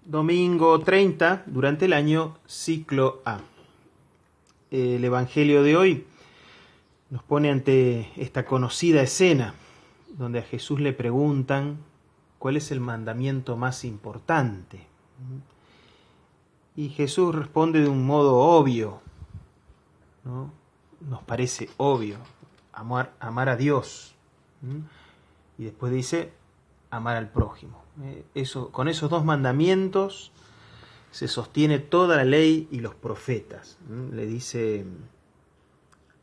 Domingo 30 durante el año, ciclo A. El Evangelio de hoy nos pone ante esta conocida escena donde a Jesús le preguntan cuál es el mandamiento más importante. Y Jesús responde de un modo obvio, ¿no? Nos parece obvio, amar a Dios. Y después dice, amar al prójimo. Con esos dos mandamientos se sostiene toda la ley y los profetas, le dice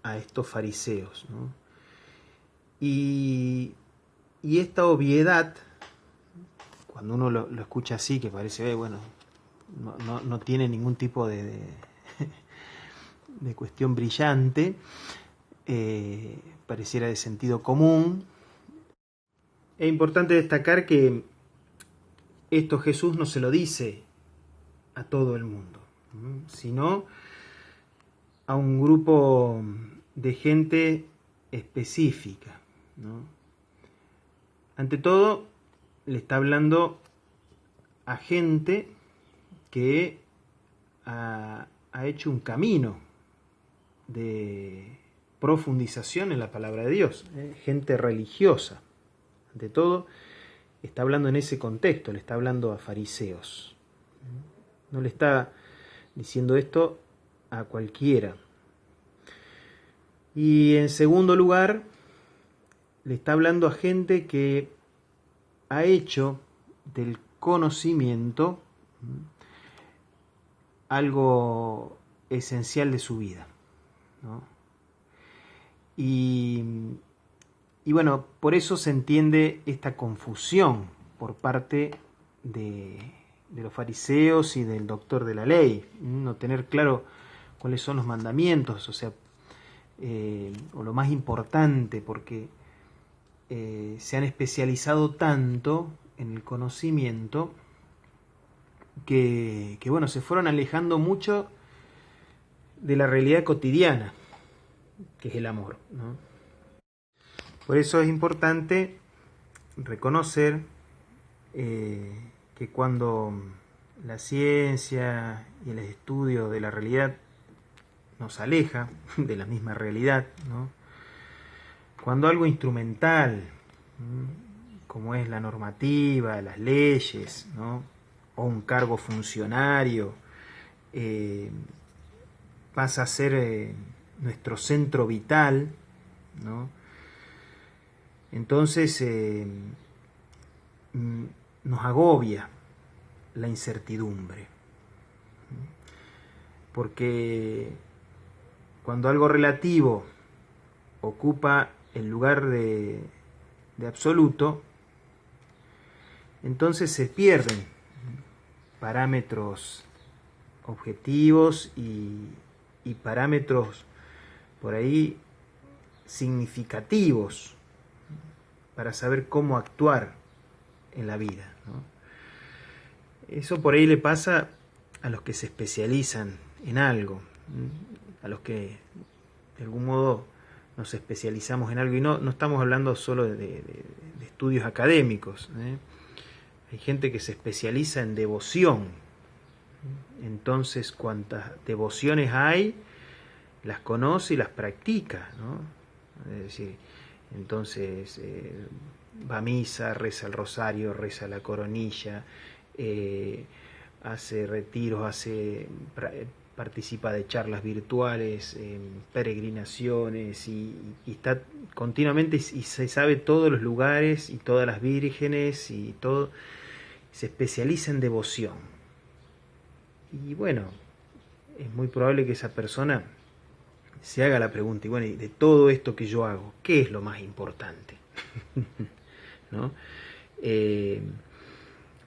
a estos fariseos, ¿no? Y esta obviedad, cuando uno lo escucha así, que parece, bueno, no tiene ningún tipo de cuestión brillante, pareciera de sentido común. Es importante destacar que esto Jesús no se lo dice a todo el mundo, sino a un grupo de gente específica, ¿no? Ante todo, le está hablando a gente que ha hecho un camino de profundización en la palabra de Dios, gente religiosa. Ante todo, está hablando en ese contexto, le está hablando a fariseos. No le está diciendo esto a cualquiera. Y en segundo lugar, le está hablando a gente que ha hecho del conocimiento algo esencial de su vida, ¿no? Y bueno, por eso se entiende esta confusión por parte de los fariseos y del doctor de la ley, no tener claro cuáles son los mandamientos, o sea, o lo más importante, porque se han especializado tanto en el conocimiento que bueno, se fueron alejando mucho de la realidad cotidiana, que es el amor, ¿no? Por eso es importante reconocer que cuando la ciencia y el estudio de la realidad nos aleja de la misma realidad, ¿no? Cuando algo instrumental, como es la normativa, las leyes, ¿no? O un cargo funcionario, pasa a ser nuestro centro vital, ¿no? Entonces nos agobia la incertidumbre, porque cuando algo relativo ocupa el lugar de absoluto, entonces se pierden parámetros objetivos y parámetros por ahí significativos para saber cómo actuar en la vida, ¿no? Eso por ahí le pasa a los que se especializan en algo, a los que de algún modo nos especializamos en algo, y no estamos hablando solo de estudios académicos, ¿eh? Hay gente que se especializa en devoción. Entonces, cuantas devociones hay, las conoce y las practica, ¿no? Es decir, entonces va a misa, reza el rosario, reza la coronilla, hace retiros, participa de charlas virtuales, peregrinaciones, y está continuamente, y se sabe todos los lugares y todas las vírgenes y todo, se especializa en devoción. Y bueno, es muy probable que esa persona se haga la pregunta, y bueno, de todo esto que yo hago, ¿qué es lo más importante? ¿No?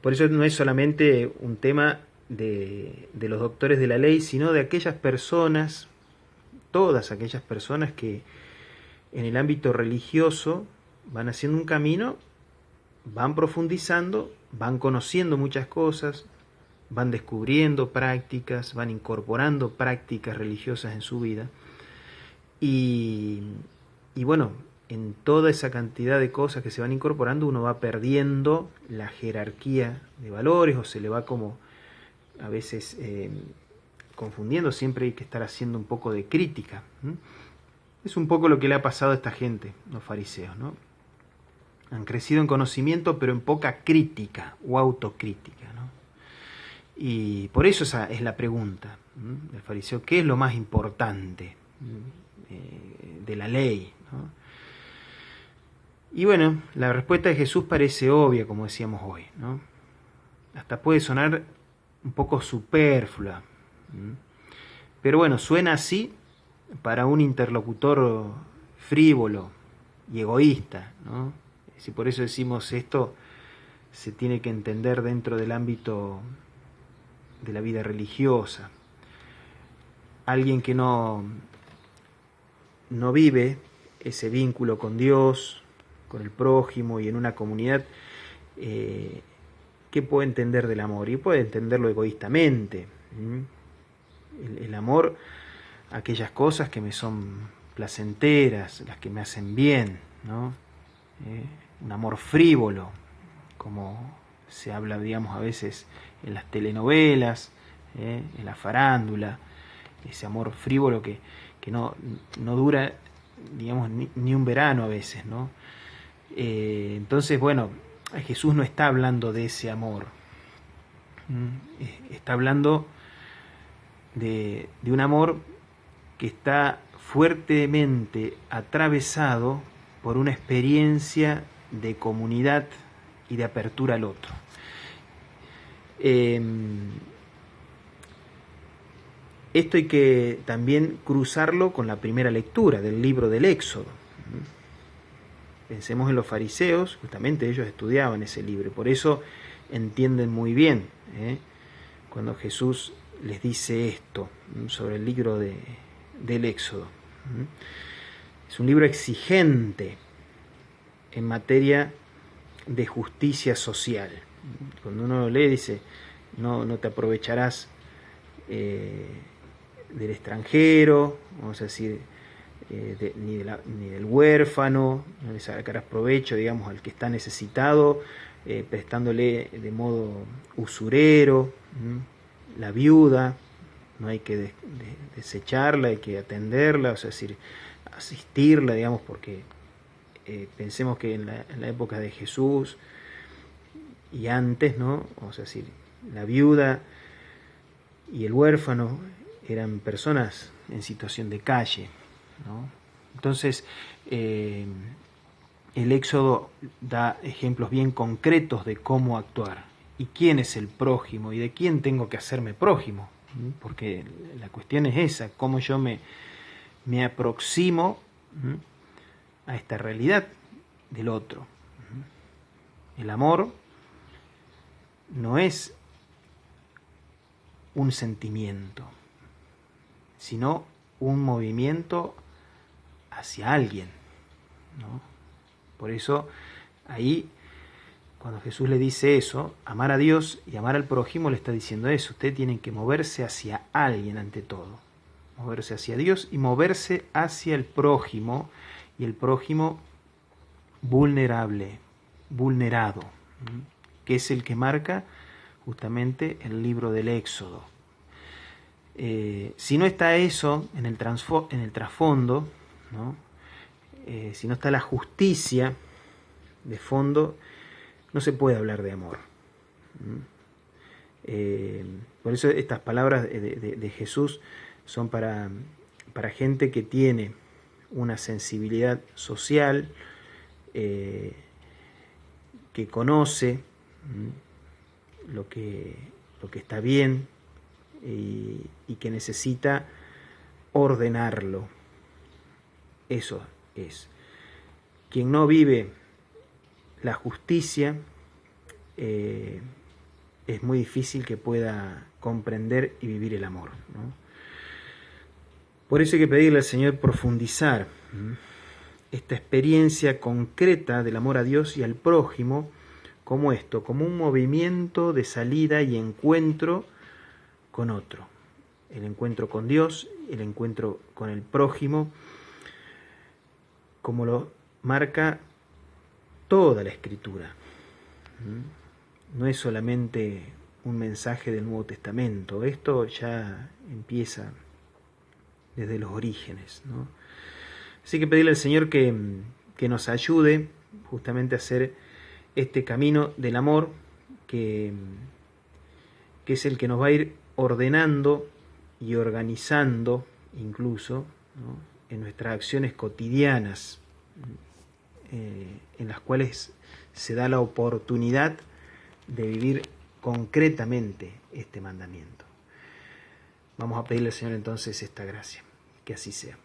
Por eso no es solamente un tema de los doctores de la ley, sino de aquellas personas, todas aquellas personas que en el ámbito religioso van haciendo un camino, van profundizando, van conociendo muchas cosas, van descubriendo prácticas, van incorporando prácticas religiosas en su vida. Y bueno, en toda esa cantidad de cosas que se van incorporando uno va perdiendo la jerarquía de valores, o se le va como a veces confundiendo. Siempre hay que estar haciendo un poco de crítica. Es un poco lo que le ha pasado a esta gente, los fariseos, ¿no? Han crecido en conocimiento, pero en poca crítica o autocrítica, ¿no? Y por eso esa es la pregunta del fariseo: ¿qué es lo más importante de la ley, ¿no? Y bueno, la respuesta de Jesús parece obvia, como decíamos hoy, ¿no? Hasta puede sonar un poco superflua, pero bueno, suena así para un interlocutor frívolo y egoísta, ¿no? Si por eso decimos esto, se tiene que entender dentro del ámbito de la vida religiosa. Alguien que no vive ese vínculo con Dios, con el prójimo y en una comunidad, ¿qué puede entender del amor? Y puede entenderlo egoístamente. El amor a aquellas cosas que me son placenteras, las que me hacen bien, ¿no? Un amor frívolo, como se habla, digamos, a veces en las telenovelas, en la farándula, ese amor frívolo que no dura, digamos, ni un verano a veces, ¿no? Entonces, bueno, Jesús no está hablando de ese amor, está hablando de un amor que está fuertemente atravesado por una experiencia de comunidad y de apertura al otro. Esto hay que también cruzarlo con la primera lectura del libro del Éxodo. Pensemos en los fariseos, justamente ellos estudiaban ese libro, por eso entienden muy bien cuando Jesús les dice esto sobre el libro del Éxodo. Es un libro exigente en materia de justicia social. Cuando uno lo lee dice, no te aprovecharás del extranjero, vamos a decir, ni del huérfano, no le sacarás provecho, digamos, al que está necesitado, prestándole de modo usurero. La viuda, no hay que desecharla, hay que atenderla, o sea, es decir, asistirla, digamos, porque pensemos que en la época de Jesús y antes, ¿no? O sea, es decir, la viuda y el huérfano eran personas en situación de calle, ¿no? Entonces, el Éxodo da ejemplos bien concretos de cómo actuar y quién es el prójimo y de quién tengo que hacerme prójimo, porque la cuestión es esa, cómo yo me aproximo a esta realidad del otro. El amor no es un sentimiento, sino un movimiento hacia alguien, ¿no? Por eso ahí, cuando Jesús le dice eso, amar a Dios y amar al prójimo, le está diciendo eso. Ustedes tienen que moverse hacia alguien ante todo, moverse hacia Dios y moverse hacia el prójimo, y el prójimo vulnerable, vulnerado, que es el que marca justamente el libro del Éxodo. Si no está eso en el trasfondo, ¿no? Si no está la justicia de fondo, no se puede hablar de amor. Por eso estas palabras de Jesús son para gente que tiene una sensibilidad social, que conoce lo que está bien y que necesita ordenarlo. Eso es. Quien no vive la justicia, es muy difícil que pueda comprender y vivir el amor, ¿no? Por eso hay que pedirle al Señor profundizar esta experiencia concreta del amor a Dios y al prójimo como esto, como un movimiento de salida y encuentro con otro. El encuentro con Dios, el encuentro con el prójimo, como lo marca toda la Escritura. No es solamente un mensaje del Nuevo Testamento, esto ya empieza desde los orígenes, ¿no? Así que pedirle al Señor que nos ayude justamente a hacer este camino del amor, que es el que nos va a ir ordenando y organizando incluso, ¿no?, en nuestras acciones cotidianas, en las cuales se da la oportunidad de vivir concretamente este mandamiento. Vamos a pedirle al Señor entonces esta gracia, que así sea.